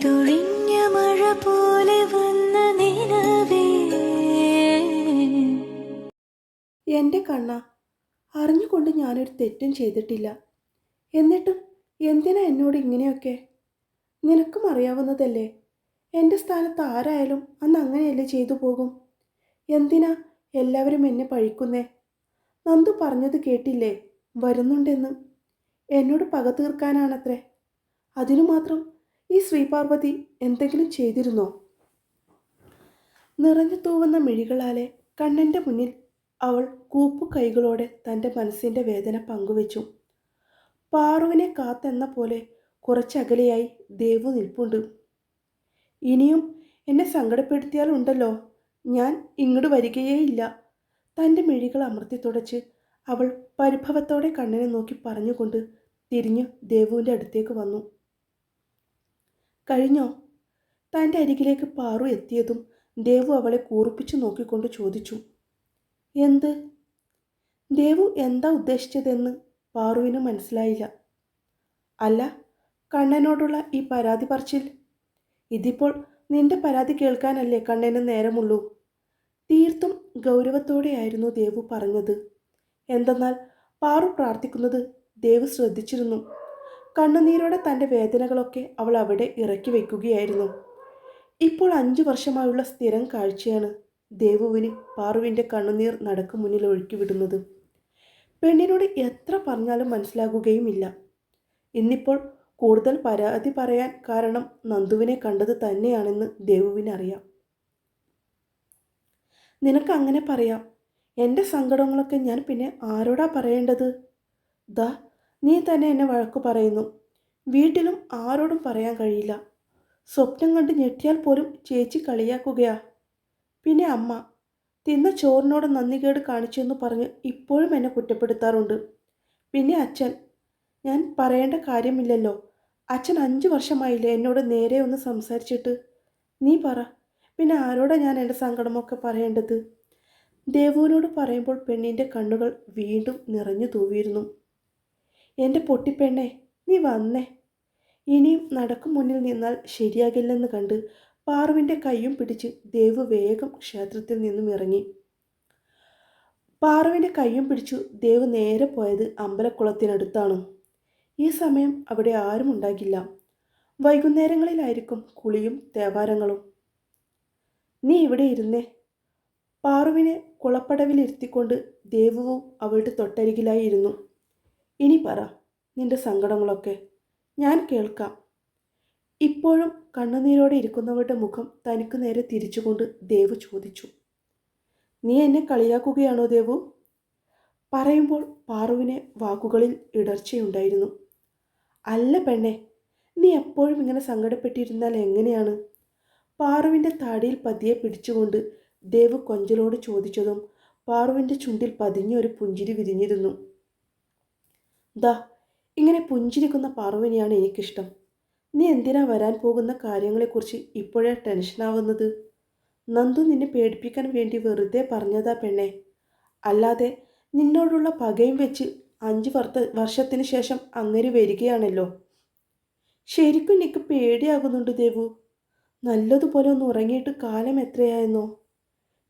പെയ്തൊഴിഞ്ഞ മഴ പോലെ വന്ന നിലവേ. എൻ്റെ കണ്ണ, അറിഞ്ഞുകൊണ്ട് ഞാനൊരു തെറ്റും ചെയ്തിട്ടില്ല. എന്നിട്ടും എന്തിനാ എന്നോട് ഇങ്ങനെയൊക്കെ? നിനക്കും അറിയാവുന്നതല്ലേ, എൻ്റെ സ്ഥാനത്ത് ആരായാലും അന്ന് അങ്ങനെയല്ലേ ചെയ്തു പോകും. എന്തിനാ എല്ലാവരും എന്നെ പഴിക്കുന്നേ? നന്ദു പറഞ്ഞത് കേട്ടില്ലേ, വരുന്നുണ്ടെന്ന്. എന്നോട് പക തീർക്കാനാണത്രേ. അതിനു മാത്രം ഈ ശ്രീപാർവതി എന്തെങ്കിലും ചെയ്തിരുന്നോ? നിറഞ്ഞു തൂവുന്ന മിഴികളാലെ കണ്ണൻ്റെ മുന്നിൽ അവൾ കൂപ്പു കൈകളോടെ തൻ്റെ മനസ്സിൻ്റെ വേദന പങ്കുവച്ചു. പാറുവിനെ കാത്തെന്ന പോലെ കുറച്ചകലെയായി ദേവു നിൽപ്പുണ്ട്. ഇനിയും എന്നെ സങ്കടപ്പെടുത്തിയാലുണ്ടല്ലോ, ഞാൻ ഇങ്ങോട്ട് വരികയേയില്ല. തൻ്റെ മിഴികൾ അമർത്തി തുടച്ച് അവൾ പരിഭവത്തോടെ കണ്ണനെ നോക്കി പറഞ്ഞുകൊണ്ട് തിരിഞ്ഞു ദേവുവിൻ്റെ അടുത്തേക്ക് വന്നു. കഴിഞ്ഞോ? തൻ്റെ അരികിലേക്ക് പാറു എത്തിയതും ദേവു അവളെ കൂർപ്പിച്ചു നോക്കിക്കൊണ്ട് ചോദിച്ചു. എന്ത്? ദേവു എന്താ ഉദ്ദേശിച്ചതെന്ന് പാറുവിന് മനസ്സിലായില്ല. അല്ല, കണ്ണനോടുള്ള ഈ പരാതി പറച്ചിൽ, ഇതിപ്പോൾ നിന്റെ പരാതി കേൾക്കാനല്ലേ കണ്ണന് നേരമുള്ളൂ. തീർത്തും ഗൗരവത്തോടെയായിരുന്നു ദേവു പറഞ്ഞത്. എന്തെന്നാൽ പാറു പ്രാർത്ഥിക്കുന്നത് ദേവു ശ്രദ്ധിച്ചിരുന്നു. കണ്ണുനീരോടെ തൻ്റെ വേദനകളൊക്കെ അവൾ അവിടെ ഇറക്കി വയ്ക്കുകയായിരുന്നു. ഇപ്പോൾ 5 വർഷമായുള്ള സ്ഥിരം കാഴ്ചയാണ് ദേവുവിന് പാറുവിൻ്റെ കണ്ണുനീർ നടക്കു മുന്നിൽ ഒഴുക്കി വിടുന്നത്. പെണ്ണിനോട് എത്ര പറഞ്ഞാലും മനസ്സിലാകുകയുമില്ല. ഇന്നിപ്പോൾ കൂടുതൽ പരാതി പറയാൻ കാരണം നന്ദുവിനെ കണ്ടത് തന്നെയാണെന്ന് ദേവുവിനറിയാം. നിനക്ക് അങ്ങനെ പറയാം. എൻ്റെ സങ്കടങ്ങളൊക്കെ ഞാൻ പിന്നെ ആരോടാ പറയേണ്ടത്? ദാ, നീ തന്നെ എന്നെ വഴക്കു പറയുന്നു. വീട്ടിലും ആരോടും പറയാൻ കഴിയില്ല. സ്വപ്നം കണ്ട് ഞെട്ടിയാൽ പോലും ചേച്ചി കളിയാക്കുകയാ. പിന്നെ അമ്മ തിന്ന ചോറിനോട് നന്ദികേട് കാണിച്ചെന്ന് പറഞ്ഞ് ഇപ്പോഴും എന്നെ കുറ്റപ്പെടുത്താറുണ്ട്. പിന്നെ അച്ഛൻ, ഞാൻ പറയേണ്ട കാര്യമില്ലല്ലോ. അച്ഛൻ 5 വർഷമായില്ലേ എന്നോട് നേരെ ഒന്ന് സംസാരിച്ചിട്ട്. നീ പറ, പിന്നെ ആരോടാ ഞാൻ എൻ്റെ സങ്കടമൊക്കെ പറയേണ്ടത്? ദേവുവിനോട് പറയുമ്പോൾ പെണ്ണിൻ്റെ കണ്ണുകൾ വീണ്ടും നിറഞ്ഞു തൂവിയിരുന്നു. എൻ്റെ പൊട്ടിപ്പെണ്ണെ, നീ വന്നേ. ഇനിയും നടക്കും മുന്നിൽ നിന്നാൽ ശരിയാകില്ലെന്ന് കണ്ട് പാറുവിൻ്റെ കൈയും പിടിച്ച് ദേവു വേഗം ക്ഷേത്രത്തിൽ നിന്നും ഇറങ്ങി. പാറുവിൻ്റെ കൈയും പിടിച്ചു ദേവു നേരെ പോയത് അമ്പലക്കുളത്തിനടുത്താണ്. ഈ സമയം അവിടെ ആരും ഉണ്ടാകില്ല. വൈകുന്നേരങ്ങളിലായിരിക്കും കുളിയും തേവാരങ്ങളും. നീ ഇവിടെ ഇരുന്നേ. പാറുവിനെ കുളപ്പടവിലിരുത്തിക്കൊണ്ട് ദേവുവും അവളുടെ തൊട്ടരികിലായി ഇരുന്നു. ഇനി പറ നിന്റെ സങ്കടങ്ങളൊക്കെ, ഞാൻ കേൾക്കാം. ഇപ്പോഴും കണ്ണുനീരോടെ ഇരിക്കുന്നവരുടെ മുഖം തനിക്ക് നേരെ തിരിച്ചുകൊണ്ട് ദേവു ചോദിച്ചു. നീ എന്നെ കളിയാക്കുകയാണോ ദേവു? പറയുമ്പോൾ പാറുവിനെ വാക്കുകളിൽ ഇടർച്ചയുണ്ടായിരുന്നു. അല്ല പെണ്ണെ, നീ എപ്പോഴും ഇങ്ങനെ സങ്കടപ്പെട്ടിരുന്നാൽ എങ്ങനെയാണ്? പാറുവിൻ്റെ താടിയിൽ പതിയെ പിടിച്ചുകൊണ്ട് ദേവു കൊഞ്ചലോട് ചോദിച്ചതും പാറുവിൻ്റെ ചുണ്ടിൽ പതിഞ്ഞൊരു പുഞ്ചിരി വിരിഞ്ഞിരുന്നു. ദാ, ഇങ്ങനെ പുഞ്ചിരിക്കുന്ന പാറുവിനെയാണ് എനിക്കിഷ്ടം. നീ എന്തിനാ വരാൻ പോകുന്ന കാര്യങ്ങളെക്കുറിച്ച് ഇപ്പോഴേ ടെൻഷനാവുന്നത്? നന്ദു നിന്നെ പേടിപ്പിക്കാൻ വേണ്ടി വെറുതെ പറഞ്ഞതാ പെണ്ണെ. അല്ലാതെ നിന്നോടുള്ള പകയും വെച്ച് 5 വർഷത്തിന് ശേഷം അങ്ങനെ വരികയാണല്ലോ. ശരിക്കും എനിക്ക് പേടിയാകുന്നുണ്ട് ദേവു. നല്ലതുപോലെ ഒന്ന് ഉറങ്ങിയിട്ട് കാലം എത്രയായെന്നോ.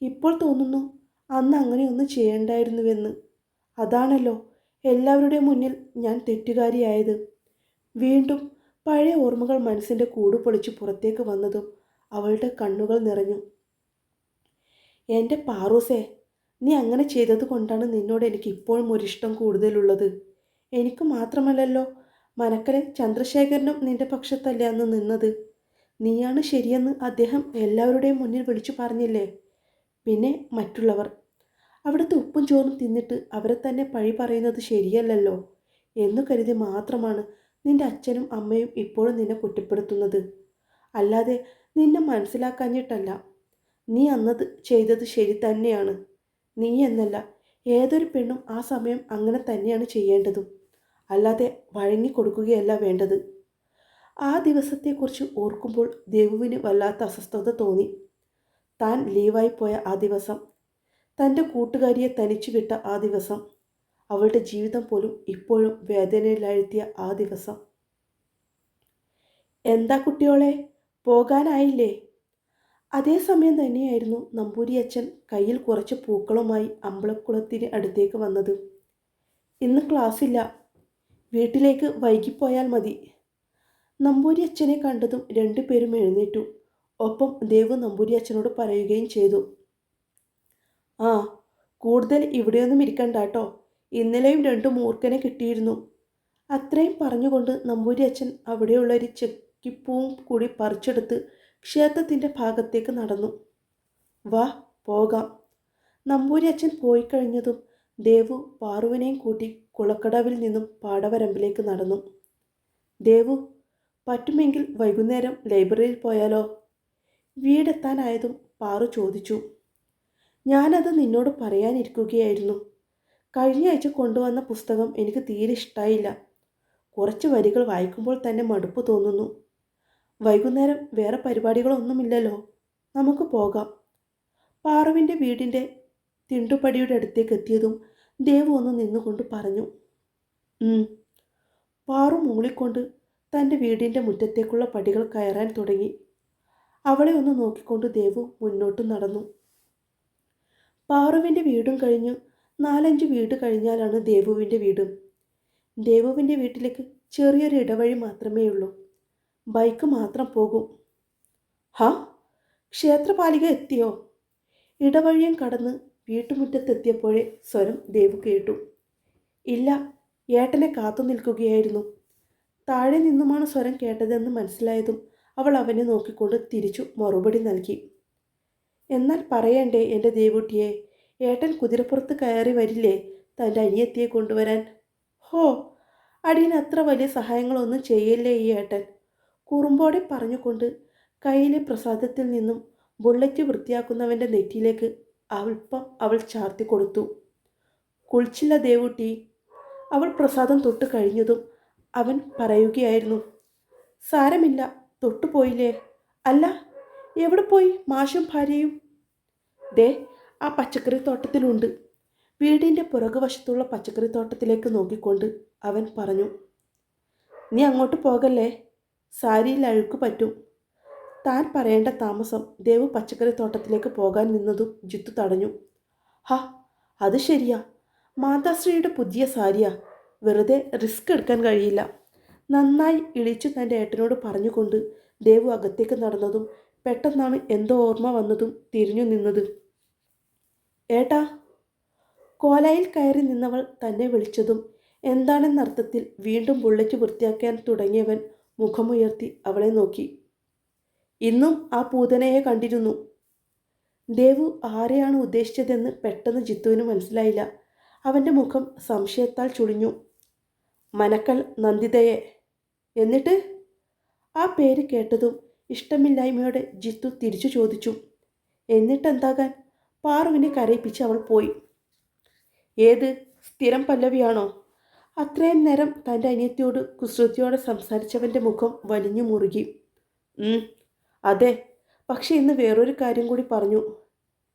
ഇപ്പോൾ തോന്നുന്നു അന്ന് അങ്ങനെയൊന്നും ചെയ്യണ്ടായിരുന്നുവെന്ന്. അതാണല്ലോ എല്ലാവരുടെയും മുന്നിൽ ഞാൻ തെറ്റുകാരിയായത്. വീണ്ടും പഴയ ഓർമ്മകൾ മനസ്സിൻ്റെ കൂട് പൊളിച്ച് പുറത്തേക്ക് വന്നതും അവളുടെ കണ്ണുകൾ നിറഞ്ഞു. എൻ്റെ പാറൂസേ, നീ അങ്ങനെ ചെയ്തത് കൊണ്ടാണ് നിന്നോട് എനിക്ക് ഇപ്പോഴും ഒരിഷ്ടം കൂടുതലുള്ളത്. എനിക്ക് മാത്രമല്ലല്ലോ, മനക്കലെ ചന്ദ്രശേഖരനും നിന്റെ പക്ഷത്തല്ലേ അന്ന് നിന്നത്. നീയാണ് ശരിയെന്ന് അദ്ദേഹം എല്ലാവരുടെയും മുന്നിൽ വിളിച്ചു പറഞ്ഞില്ലേ. പിന്നെ മറ്റുള്ളവർ അവിടുത്തെ ഉപ്പും ചോറും തിന്നിട്ട് അവരെ തന്നെ പഴി പറയുന്നത് ശരിയല്ലല്ലോ എന്നു കരുതി മാത്രമാണ് നിന്റെ അച്ഛനും അമ്മയും ഇപ്പോഴും നിന്നെ കുറ്റപ്പെടുത്തുന്നത്. അല്ലാതെ നിന്നെ മനസ്സിലാക്കാഞ്ഞിട്ടല്ല. നീ അന്നത് ചെയ്തത് ശരി തന്നെയാണ്. നീ എന്നല്ല, ഏതൊരു പെണ്ണും ആ സമയം അങ്ങനെ തന്നെയാണ് ചെയ്യേണ്ടതും. അല്ലാതെ വഴങ്ങിക്കൊടുക്കുകയല്ല വേണ്ടത്. ആ ദിവസത്തെക്കുറിച്ച് ഓർക്കുമ്പോൾ ദേവുവിന് വല്ലാത്ത അസ്വസ്ഥത തോന്നി. താൻ ലീവായി പോയ ആ ദിവസം, തൻ്റെ കൂട്ടുകാരിയെ തനിച്ചു വിട്ട ആ ദിവസം, അവളുടെ ജീവിതം പോലും ഇപ്പോഴും വേദനയിലാഴ്ത്തിയ ആ ദിവസം. എന്താ കുട്ടിയോളെ, പോകാനായില്ലേ? അതേസമയം തന്നെയായിരുന്നു നമ്പൂരിയച്ഛൻ കയ്യിൽ കുറച്ച് പൂക്കളുമായി അമ്പലക്കുളത്തിന് അടുത്തേക്ക് വന്നത്. ഇന്ന് ക്ലാസ്സില്ല, വീട്ടിലേക്ക് വൈകിപ്പോയാൽ മതി. നമ്പൂരിയച്ഛനെ കണ്ടതും രണ്ടുപേരും എഴുന്നേറ്റു. ഒപ്പം ദേവു നമ്പൂരിയച്ഛനോട് പറയുകയും ചെയ്തു. ആ, കൂടുതൽ ഇവിടെയൊന്നും ഇരിക്കണ്ടാട്ടോ, ഇന്നലെയും 2 മൂർഖനെ കിട്ടിയിരുന്നു. അത്രയും പറഞ്ഞുകൊണ്ട് നമ്പൂരിയച്ഛൻ അവിടെയുള്ള ഒരു ചെക്കിപ്പൂവും കൂടി പറിച്ചെടുത്ത് ക്ഷേത്രത്തിൻ്റെ ഭാഗത്തേക്ക് നടന്നു. വാ പോകാം. നമ്പൂരിയച്ഛൻ പോയി കഴിഞ്ഞതും ദേവു പാറുവിനെയും കൂട്ടി കുളക്കടവിൽ നിന്നും പാടവരമ്പിലേക്ക് നടന്നു. ദേവു, പറ്റുമെങ്കിൽ വൈകുന്നേരം ലൈബ്രറിയിൽ പോയാലോ? വീടെത്താനായതും പാറു ചോദിച്ചു. ഞാനത് നിന്നോട് പറയാനിരിക്കുകയായിരുന്നു. കഴിഞ്ഞ ആഴ്ച കൊണ്ടുവന്ന പുസ്തകം എനിക്ക് തീരെ ഇഷ്ടമായില്ല. കുറച്ച് വരികൾ വായിക്കുമ്പോൾ തന്നെ മടുപ്പ് തോന്നുന്നു. വൈകുന്നേരം വേറെ പരിപാടികളൊന്നുമില്ലല്ലോ, നമുക്ക് പോകാം. പാറുവിൻ്റെ വീടിൻ്റെ തിണ്ടുപടിയുടെ അടുത്തേക്ക് എത്തിയതും ദേവു ഒന്ന് നിന്നുകൊണ്ട് പറഞ്ഞു. പാറു മൂളിക്കൊണ്ട് തൻ്റെ വീടിൻ്റെ മുറ്റത്തേക്കുള്ള പടികൾ കയറാൻ തുടങ്ങി. അവളെ ഒന്ന് നോക്കിക്കൊണ്ട് ദേവു മുന്നോട്ട് നടന്നു. പാറുവിൻ്റെ വീടും കഴിഞ്ഞു 4-5 വീട് കഴിഞ്ഞാലാണ് ദേവുവിൻ്റെ വീട്. ദേവുവിൻ്റെ വീട്ടിലേക്ക് ചെറിയൊരു ഇടവഴി മാത്രമേ ഉള്ളൂ. ബൈക്ക് മാത്രം പോകും. ഹാ, ക്ഷേത്രപാലിക എത്തിയോ? ഇടവഴിയും കടന്ന് വീട്ടുമുറ്റത്തെത്തിയപ്പോഴേ സ്വരം ദേവു കേട്ടു. ഇല്ല, ഏട്ടനെ കാത്തു നിൽക്കുകയായിരുന്നു. താഴെ നിന്നുമാണ് സ്വരം കേട്ടതെന്ന് മനസ്സിലായതും അവൾ അവനെ നോക്കിക്കൊണ്ട് തിരിച്ചു മറുപടി നൽകി. എന്നാൽ പറയണ്ടേ എൻ്റെ ദേവുട്ടിയെ, ഏട്ടൻ കുതിരപ്പുറത്ത് കയറി വരില്ലേ തൻ്റെ അനിയത്തിയെ കൊണ്ടുവരാൻ? ഹോ, അടിയന് അത്ര വലിയ സഹായങ്ങളൊന്നും ചെയ്യല്ലേ ഈ ഏട്ടൻ. കുറുമ്പോടെ പറഞ്ഞുകൊണ്ട് കയ്യിലെ പ്രസാദത്തിൽ നിന്നും ബുള്ളറ്റ് വൃത്തിയാക്കുന്നവൻ്റെ നെറ്റിയിലേക്ക് അല്പം അവൾ ചാർത്തി കൊടുത്തു. കുളിച്ചില്ല ദേവുട്ടി. അവൾ പ്രസാദം തൊട്ട് കഴിഞ്ഞതും അവൻ പറയുകയായിരുന്നു. സാരമില്ല, തൊട്ടുപോയില്ലേ? അല്ല, എവിടെ പോയി മാഷും ഭാര്യയും? ദേ, ആ പച്ചക്കറിത്തോട്ടത്തിലുണ്ട്. വീടിൻ്റെ പുറകുവശത്തുള്ള പച്ചക്കറിത്തോട്ടത്തിലേക്ക് നോക്കിക്കൊണ്ട് അവൻ പറഞ്ഞു. നീ അങ്ങോട്ട് പോകല്ലേ, സാരിയിൽ അഴുക്ക് പറ്റും. താൻ പറയേണ്ട താമസം ദേവു പച്ചക്കറിത്തോട്ടത്തിലേക്ക് പോകാൻ നിന്നതും ജിത്തു തടഞ്ഞു. ഹാ, അത് ശരിയാ, മാതാശ്രീയുടെ പുതിയ സാരിയാ, വെറുതെ റിസ്ക് എടുക്കാൻ കഴിയില്ല. നന്നായി ഇളിച്ചു തൻ്റെ ഏട്ടനോട് പറഞ്ഞുകൊണ്ട് ദേവു അകത്തേക്ക് നടന്നതും പെട്ടെന്നാണ് എന്തോ ഓർമ്മ വന്നതും തിരിഞ്ഞു നിന്നത്. ഏട്ടാ. കോലായിൽ കയറി നിന്നവൾ തന്നെ വിളിച്ചതും എന്താണെന്നർത്ഥത്തിൽ വീണ്ടും ബുള്ളറ്റ് വൃത്തിയാക്കാൻ തുടങ്ങിയവൻ മുഖമുയർത്തി അവളെ നോക്കി. ഇന്നും ആ പൂതനയെ കണ്ടിരുന്നു. ദേവു ആരെയാണ് ഉദ്ദേശിച്ചതെന്ന് പെട്ടെന്ന് ജിത്തുവിന് മനസ്സിലായില്ല. അവൻ്റെ മുഖം സംശയത്താൽ ചുളിഞ്ഞു. മനക്കൽ നന്ദിതയെ. എന്നിട്ട്? ആ പേര് കേട്ടതും ഇഷ്ടമില്ലായ്മയോടെ ജിത്തു തിരിച്ചു ചോദിച്ചു. എന്നിട്ടെന്താകാൻ? പാറുവിനെ കരയിപ്പിച്ച് അവൾ പോയി. ഏത് സ്ഥിരം പല്ലവിയാണോ? അത്രയും നേരം തൻ്റെ അനിയത്തിയോട് കുസൃതിയോടെ സംസാരിച്ചവൻ്റെ മുഖം വലിഞ്ഞു മുറുകി. അതെ, പക്ഷെ ഇന്ന് വേറൊരു കാര്യം കൂടി പറഞ്ഞു.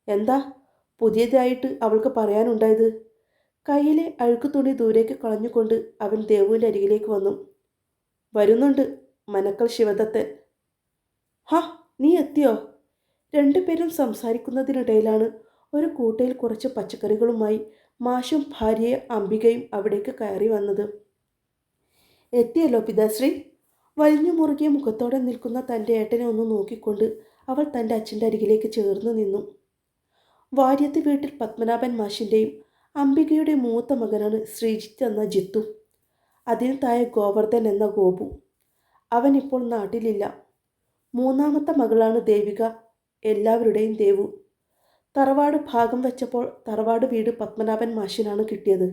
എന്താ പുതിയതായിട്ട് അവൾക്ക് പറയാനുണ്ടായത്? കയ്യിലെ അഴുക്ക് തുണി ദൂരേക്ക് കളഞ്ഞുകൊണ്ട് അവൻ ദേവുവിൻ്റെ അരികിലേക്ക് വന്നു. വരുന്നുണ്ട് മനക്കൽ ശിവദത്തൻ. ഹാ, നീ എത്തിയോ? രണ്ടുപേരും സംസാരിക്കുന്നതിനിടയിലാണ് ഒരു കൂട്ടയിൽ കുറച്ച് പച്ചക്കറികളുമായി മാഷും ഭാര്യയെ അംബികയും അവിടേക്ക് കയറി വന്നത്. എത്തിയല്ലോ പിതാശ്രീ. വലിഞ്ഞു മുറുകിയ മുഖത്തോടെ നിൽക്കുന്ന തൻ്റെ ഏട്ടനെ ഒന്ന് നോക്കിക്കൊണ്ട് അവൾ തൻ്റെ അച്ഛൻ്റെ അരികിലേക്ക് ചേർന്ന് നിന്നു. വാര്യത്ത് വീട്ടിൽ പത്മനാഭൻ മാഷിൻ്റെയും അംബികയുടെ മൂത്ത മകനാണ് ശ്രീജിത്ത് എന്ന ജിത്തു. അതിന് താഴെ ഗോവർദ്ധൻ എന്ന ഗോപു. അവൻ ഇപ്പോൾ നാട്ടിലില്ല. മൂന്നാമത്തെ മകളാണ് ദേവിക, എല്ലാവരുടെയും ദേവു. തറവാട് ഭാഗം വെച്ചപ്പോൾ തറവാട് വീട് പത്മനാഭൻ മാഷിനാണ് കിട്ടിയത്.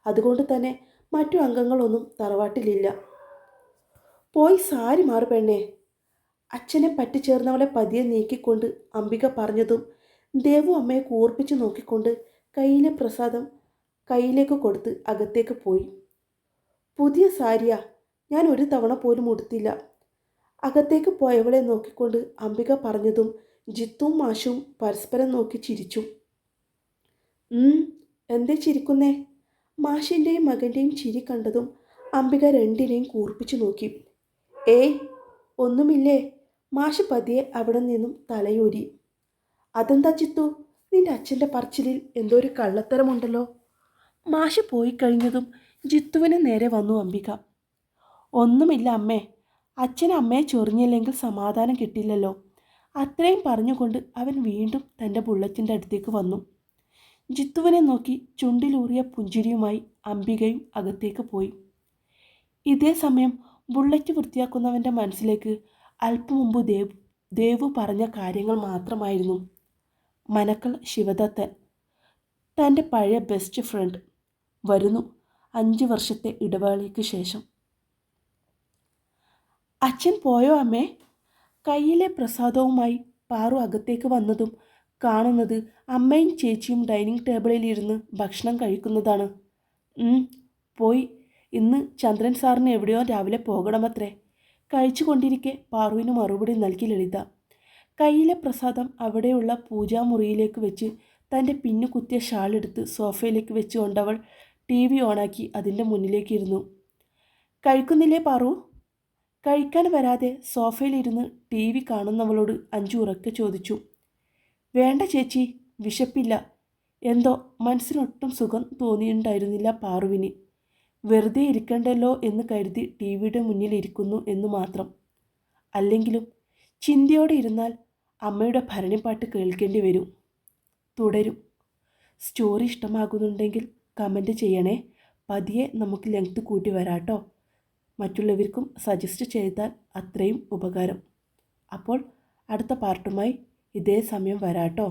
അതുകൊണ്ട് തന്നെ മറ്റു അംഗങ്ങളൊന്നും തറവാട്ടിലില്ല. പോയി സാരി മാറു പെണ്ണേ. അച്ഛനെ പറ്റിച്ചേർന്നവളെ പതിയെ നീക്കിക്കൊണ്ട് അംബിക പറഞ്ഞതും ദേവു അമ്മയെ കൂർപ്പിച്ച് നോക്കിക്കൊണ്ട് കയ്യിലെ പ്രസാദം കയ്യിലേക്ക് കൊടുത്ത് അകത്തേക്ക് പോയി. പുതിയ സാരിയാ, ഞാൻ ഒരു തവണ പോലും ഉടുത്തില്ല. അകത്തേക്ക് പോയവളെ നോക്കിക്കൊണ്ട് അംബിക പറഞ്ഞതും ജിത്തുവും മാഷും പരസ്പരം നോക്കി ചിരിച്ചു. എന്തേ ചിരിക്കുന്നേ? മാഷിൻ്റെയും മകൻ്റെയും ചിരി കണ്ടതും അംബിക രണ്ടിനെയും കൂർപ്പിച്ചു നോക്കി. ഏയ് ഒന്നുമില്ലേ, മാഷ് പതിയെ അവിടെ നിന്നും തലയൂരി. അതെന്താ ചിത്തു, നിന്റെ അച്ഛൻ്റെ പറച്ചിലിൽ എന്തോ ഒരു കള്ളത്തരമുണ്ടല്ലോ. മാഷ് പോയി കഴിഞ്ഞതും ജിത്തുവിന് നേരെ വന്നു അംബിക. ഒന്നുമില്ല അമ്മേ, അച്ഛൻ അമ്മയെ ചൊറിഞ്ഞില്ലെങ്കിൽ സമാധാനം കിട്ടില്ലല്ലോ. അത്രയും പറഞ്ഞുകൊണ്ട് അവൻ വീണ്ടും തൻ്റെ ബുള്ളറ്റിൻ്റെ അടുത്തേക്ക് വന്നു. ജിത്തുവിനെ നോക്കി ചുണ്ടിലൂറിയ പുഞ്ചിരിയുമായി അംബികയും അകത്തേക്ക് പോയി. ഇതേ സമയം ബുള്ളറ്റ് വൃത്തിയാക്കുന്നവൻ്റെ മനസ്സിലേക്ക് അല്പം മുമ്പ് ദേവു പറഞ്ഞ കാര്യങ്ങൾ മാത്രമായിരുന്നു. മനക്കൽ ശിവദത്തൻ, തൻ്റെ പഴയ ബെസ്റ്റ് ഫ്രണ്ട്, വരുന്നു 5 വർഷത്തെ ഇടവേളയ്ക്ക് ശേഷം. അച്ഛൻ പോയോ അമ്മേ? കയ്യിലെ പ്രസാദവുമായി പാറു അകത്തേക്ക് വന്നതും കാണുന്നത് അമ്മയും ചേച്ചിയും ഡൈനിങ് ടേബിളിലിരുന്ന് ഭക്ഷണം കഴിക്കുന്നതാണ്. പോയി. ഇന്ന് ചന്ദ്രൻ സാറിന് എവിടെയോ രാവിലെ പോകണമത്രേ. കഴിച്ചുകൊണ്ടിരിക്കെ പാറുവിന് മറുപടി നൽകി ലളിത. കയ്യിലെ പ്രസാദം അവിടെയുള്ള പൂജാമുറിയിലേക്ക് വെച്ച് തൻ്റെ പിന്നു കുത്തിയ ഷാളെടുത്ത് സോഫയിലേക്ക് വെച്ചുകൊണ്ടവൾ TV ഓണാക്കി അതിൻ്റെ മുന്നിലേക്ക് ഇരുന്നു. കഴിക്കുന്നില്ലേ പാറു? കഴിക്കാൻ വരാതെ സോഫയിലിരുന്ന് TV കാണുന്നവളോട് അഞ്ചു ഉറക്കെ ചോദിച്ചു. വേണ്ട ചേച്ചി, വിശപ്പില്ല. എന്തോ മനസ്സിനൊട്ടും സുഖം തോന്നിയിട്ടുണ്ടായിരുന്നില്ല പാറുവിന്. വെറുതെ ഇരിക്കണ്ടല്ലോ എന്ന് കരുതി TVയുടെ മുന്നിൽ ഇരിക്കുന്നു എന്ന് മാത്രം. അല്ലെങ്കിലും ചിന്തയോടെ ഇരുന്നാൽ അമ്മയുടെ ഭരണിപ്പാട്ട് കേൾക്കേണ്ടി വരും. തുടരും. സ്റ്റോറി ഇഷ്ടമാകുന്നുണ്ടെങ്കിൽ കമൻറ്റ് ചെയ്യണേ. പതിയെ നമുക്ക് ലെങ്ത് കൂട്ടി വരാട്ടോ. മറ്റുള്ളവർക്കും സജസ്റ്റ് ചെയ്താൽ അത്രയും ഉപകാരം. അപ്പോൾ അടുത്ത പാർട്ടുമായി ഇതേ സമയം വരാട്ടോ.